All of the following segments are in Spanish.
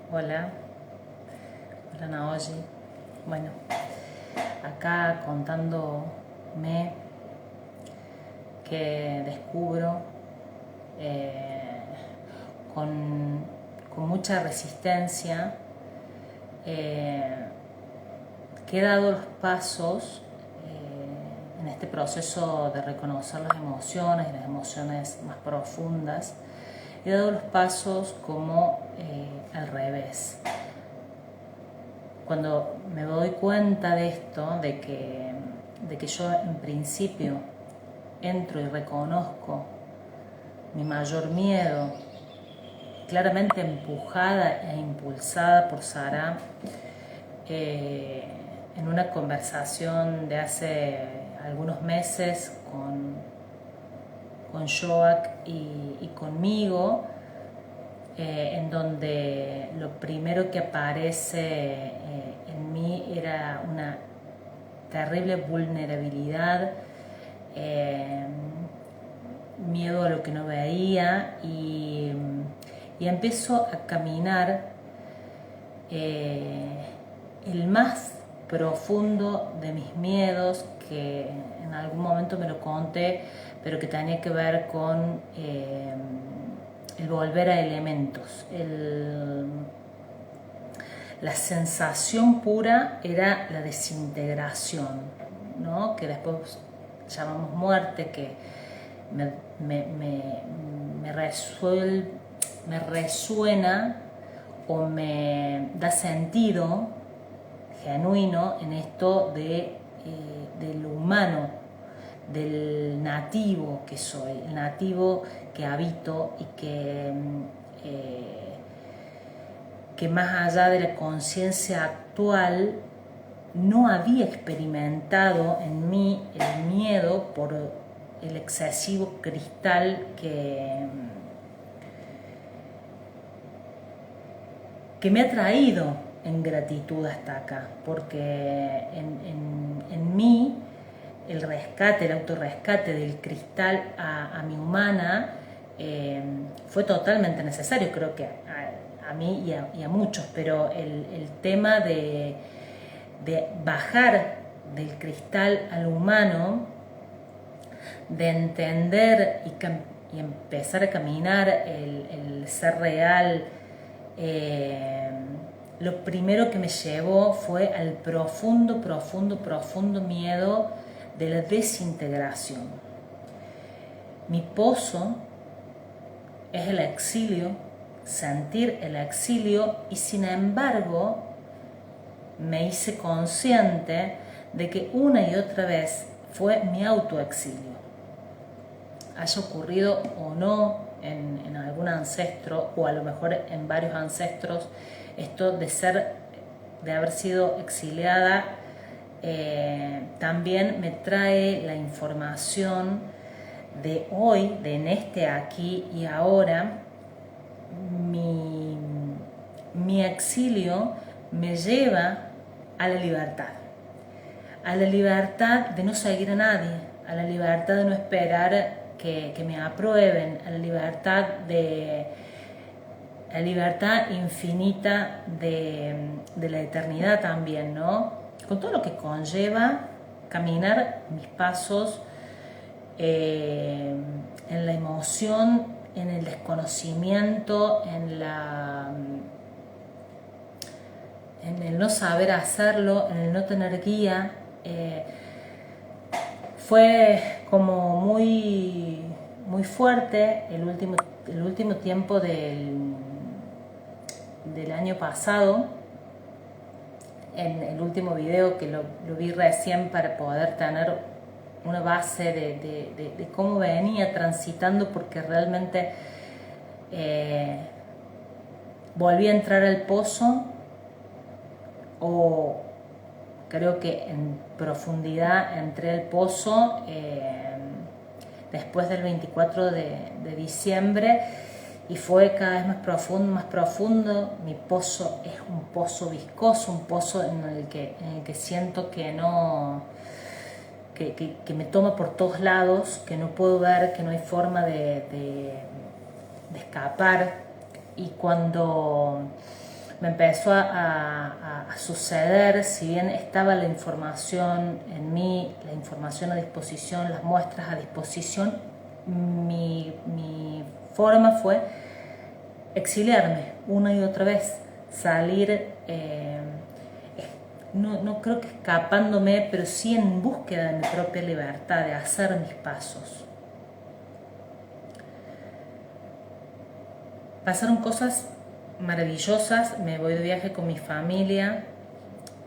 Hola, hola Naoji. Bueno, acá contándome que descubro eh, con, con mucha resistencia que he dado los pasos en este proceso de reconocer las emociones más profundas. He dado los pasos como al revés. Cuando me doy cuenta de esto, de que yo en principio entro y reconozco mi mayor miedo, claramente empujada e impulsada por Sara, en una conversación de hace algunos meses con Joak y conmigo, en donde lo primero que aparece en mí era una terrible vulnerabilidad, miedo a lo que no veía y empiezo a caminar el más profundo de mis miedos, que en algún momento me lo conté, pero que tenía que ver con el volver a elementos. La sensación pura era la desintegración, ¿no? Que después llamamos muerte, que me resuena o me da sentido genuino en esto del humano, del nativo que soy, el nativo que habito y que más allá de la conciencia actual no había experimentado en mí el miedo por el excesivo cristal que me ha traído en gratitud hasta acá, porque en mí el rescate, el autorrescate del cristal a mi humana fue totalmente necesario, creo que a mí y a muchos, pero el tema de bajar del cristal al humano, de entender y empezar a caminar el ser real, lo primero que me llevó fue al profundo miedo de la desintegración. Mi pozo es el exilio, sentir el exilio, y sin embargo me hice consciente de que una y otra vez fue mi autoexilio. Haya ocurrido o no en algún ancestro, o a lo mejor en varios ancestros, esto de haber sido exiliada, también me trae la información de hoy, de en este aquí y ahora. Mi exilio me lleva a la libertad de no seguir a nadie, a la libertad de no esperar que me aprueben, a la libertad infinita de la eternidad también, ¿no? Con todo lo que conlleva caminar mis pasos en la emoción, en el desconocimiento, en el no saber hacerlo, en el no tener guía. Fue como muy fuerte el último tiempo del año pasado. En el último video, que lo vi recién para poder tener una base de cómo venía transitando, porque realmente volví a entrar al pozo, o creo que en profundidad entré al pozo después del 24 de diciembre, y fue cada vez más profundo. Mi pozo es un pozo viscoso, un pozo en el que siento que no, que me toma por todos lados, que no puedo ver, que no hay forma de escapar. Y cuando me empezó a suceder, si bien estaba la información en mí, la información a disposición, las muestras a disposición, mi forma fue exiliarme una y otra vez, salir, no creo que escapándome, pero sí en búsqueda de mi propia libertad, de hacer mis pasos. Pasaron cosas maravillosas, me voy de viaje con mi familia,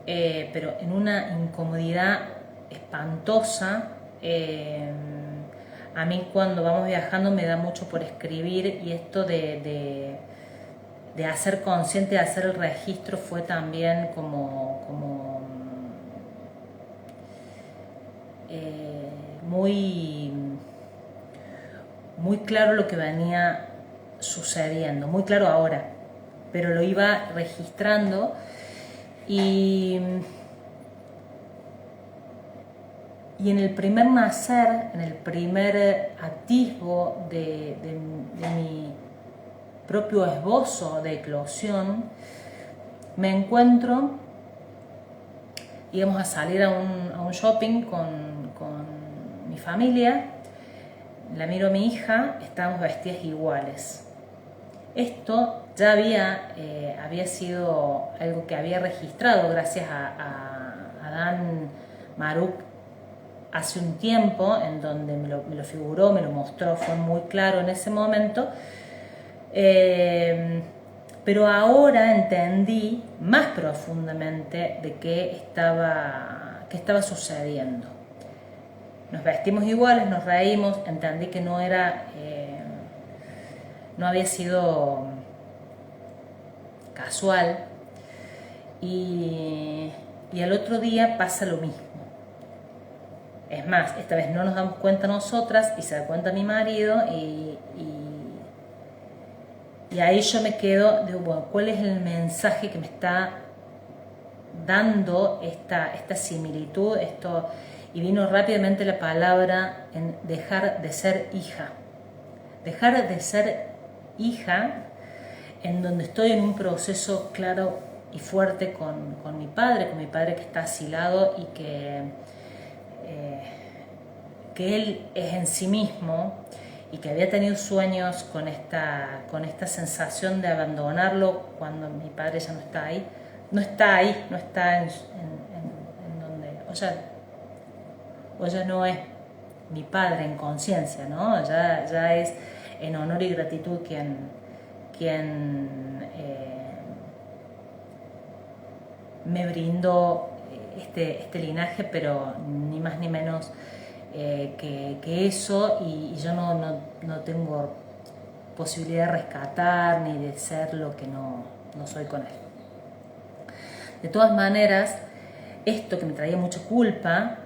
pero en una incomodidad espantosa. A mí cuando vamos viajando me da mucho por escribir, y esto de hacer consciente, de hacer el registro, fue también como muy claro lo que venía sucediendo, muy claro ahora, pero lo iba registrando. Y en el primer nacer, en el primer atisbo de mi propio esbozo de eclosión, me encuentro, íbamos a salir a un shopping con mi familia, la miro a mi hija, estábamos vestidas iguales. Esto ya había sido algo que había registrado gracias a Dan Maruk hace un tiempo, en donde me lo figuró, me lo mostró, fue muy claro en ese momento. Pero ahora entendí más profundamente de qué estaba sucediendo. Nos vestimos iguales, nos reímos, entendí que no había sido casual, y al otro día pasa lo mismo. Es más, esta vez no nos damos cuenta nosotras y se da cuenta mi marido, y ahí yo me quedo, digo, bueno, ¿cuál es el mensaje que me está dando esta similitud? Y vino rápidamente la palabra en dejar de ser hija. Dejar de ser hija, en donde estoy en un proceso claro y fuerte con mi padre que está asilado, y que él es en sí mismo, y que había tenido sueños con esta sensación de abandonarlo cuando mi padre ya no está ahí. No está en donde, o ya no es mi padre en conciencia, ¿no? Ya es en honor y gratitud quien me brindó este linaje, pero ni más ni menos que eso, y yo no tengo posibilidad de rescatar ni de ser lo que no soy con él. De todas maneras, esto que me traía mucha culpa,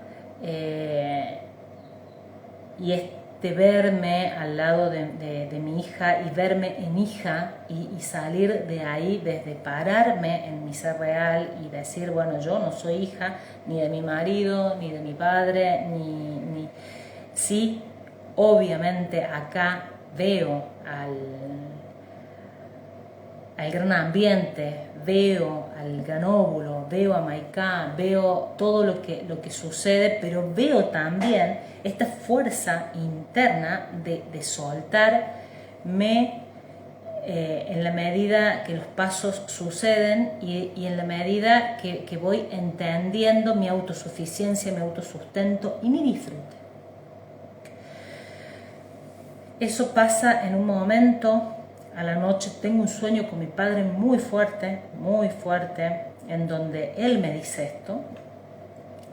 y este verme al lado de mi hija, y verme en hija, y salir de ahí, desde pararme en mi ser real y decir, bueno, yo no soy hija ni de mi marido, ni de mi padre, ni sí, obviamente acá veo al gran ambiente, veo al gran óvulo, veo a Maicá, veo todo lo que sucede, pero veo también esta fuerza interna de soltarme en la medida que los pasos suceden, y en la medida que voy entendiendo mi autosuficiencia, mi autosustento y mi disfrute. Eso pasa en un momento. A la noche tengo un sueño con mi padre muy fuerte, en donde él me dice esto,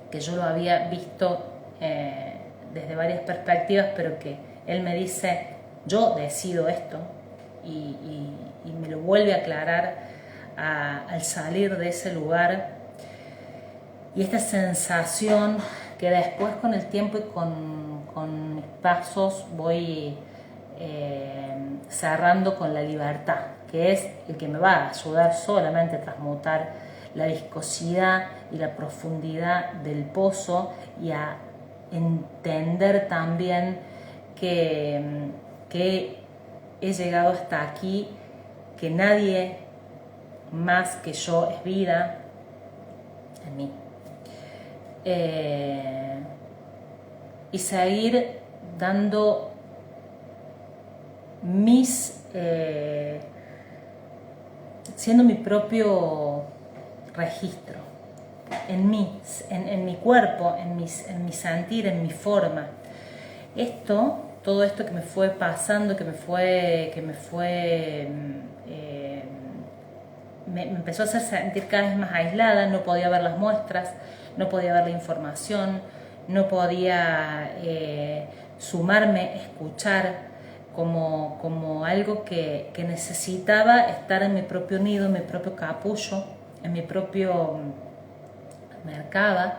que yo lo había visto desde varias perspectivas, pero que él me dice, yo decido esto, y me lo vuelve a aclarar al salir de ese lugar. Y esta sensación que después, con el tiempo y con mis pasos, voy cerrando con la libertad, que es el que me va a ayudar solamente a transmutar la viscosidad y la profundidad del pozo, y a entender también que he llegado hasta aquí, que nadie más que yo es vida en mí. Y seguir dando siendo mi propio registro, en mí, en mi cuerpo, en mi sentir, en mi forma. Todo esto que me fue pasando, me empezó a hacer sentir cada vez más aislada, no podía ver las muestras, no podía ver la información, no podía sumarme, escuchar, como algo que necesitaba estar en mi propio nido, en mi propio capullo, en mi propio mercado.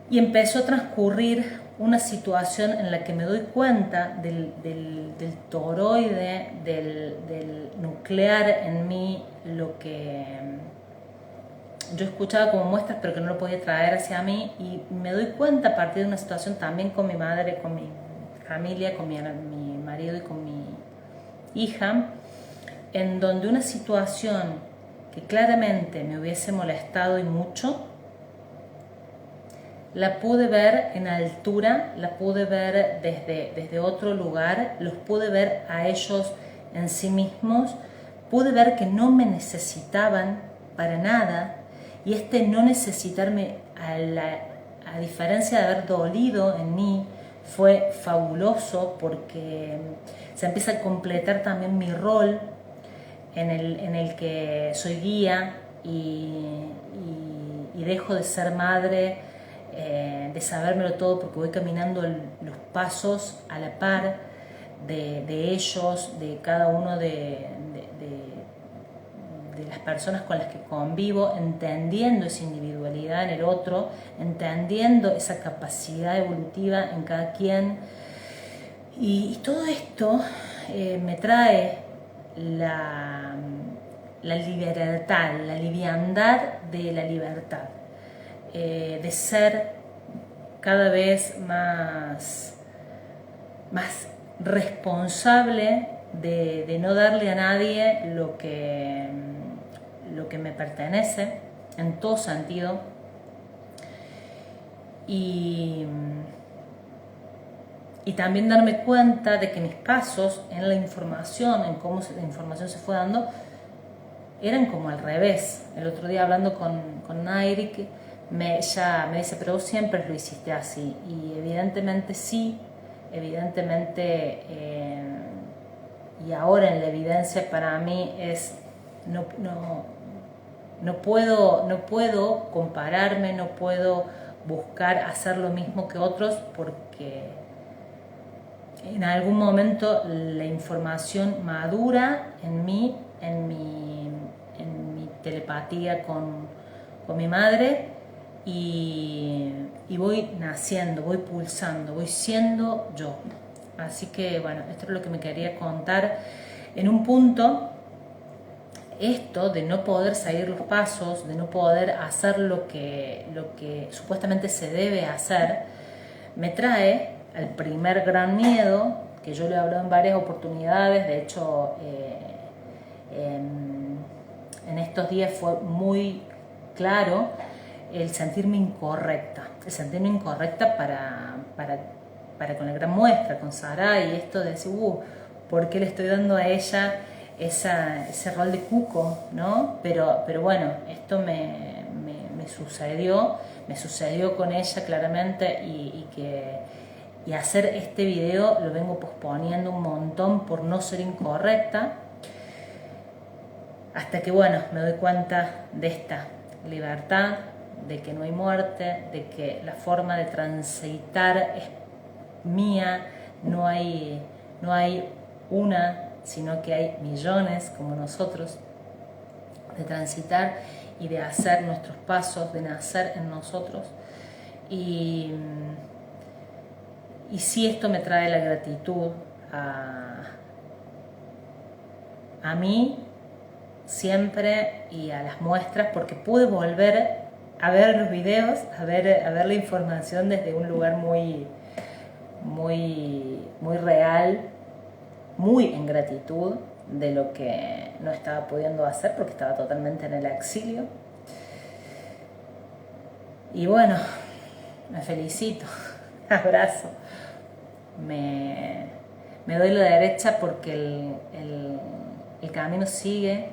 Y empezó a transcurrir una situación en la que me doy cuenta del toroide, del nuclear en mí, lo que yo escuchaba como muestras pero que no lo podía traer hacia mí, y me doy cuenta a partir de una situación también con mi madre, con mi familia, con mi marido y con mi hija, en donde una situación que claramente me hubiese molestado y mucho, la pude ver en altura, la pude ver desde otro lugar, los pude ver a ellos en sí mismos, pude ver que no me necesitaban para nada, y no necesitarme, a diferencia de haber dolido en mí, fue fabuloso, porque se empieza a completar también mi rol en el que soy guía y dejo de ser madre, de sabérmelo todo, porque voy caminando los pasos a la par de ellos, de cada uno de las personas con las que convivo, entendiendo esa individualidad en el otro, entendiendo esa capacidad evolutiva en cada quien. Y todo esto me trae la libertad, la liviandad de la libertad, de ser cada vez más responsable de no darle a nadie lo que me pertenece en todo sentido, y también darme cuenta de que mis pasos en la información, en cómo la información se fue dando, eran como al revés. El otro día, hablando con Nairik, ella me dice, pero vos siempre lo hiciste así, y evidentemente sí, evidentemente, y ahora en la evidencia para mí es, no puedo compararme, no puedo buscar hacer lo mismo que otros, porque en algún momento la información madura en mí, en mi telepatía con mi madre, y voy naciendo, voy pulsando, voy siendo yo. Así que bueno, esto es lo que me quería contar. En un punto, esto de no poder seguir los pasos, de no poder hacer lo que supuestamente se debe hacer, me trae al primer gran miedo, que yo le he hablado en varias oportunidades. De hecho, en estos días fue muy claro el sentirme incorrecta, para con la gran muestra, con Sara, y esto de decir, ¿por qué le estoy dando a ella ese rol de cuco, ¿no? Pero bueno, esto me sucedió con ella claramente, y hacer este video lo vengo posponiendo un montón por no ser incorrecta, hasta que bueno, me doy cuenta de esta libertad, de que no hay muerte, de que la forma de transitar es mía, no hay una, sino que hay millones como nosotros, de transitar y de hacer nuestros pasos, de nacer en nosotros. Y sí, esto me trae la gratitud a mí siempre, y a las muestras, porque pude volver a ver los videos, a ver la información desde un lugar muy real, muy en gratitud de lo que no estaba pudiendo hacer porque estaba totalmente en el exilio. Y bueno, me felicito, abrazo, me doy la derecha porque el camino sigue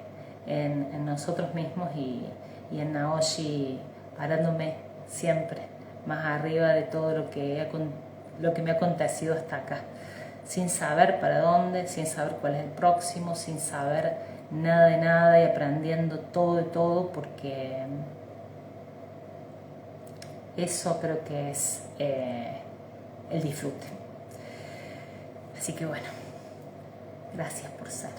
en nosotros mismos y en Naoshi parándome siempre más arriba de todo lo que me ha acontecido hasta acá, sin saber para dónde, sin saber cuál es el próximo, sin saber nada de nada y aprendiendo todo de todo, porque eso creo que es el disfrute. Así que bueno, gracias por ser.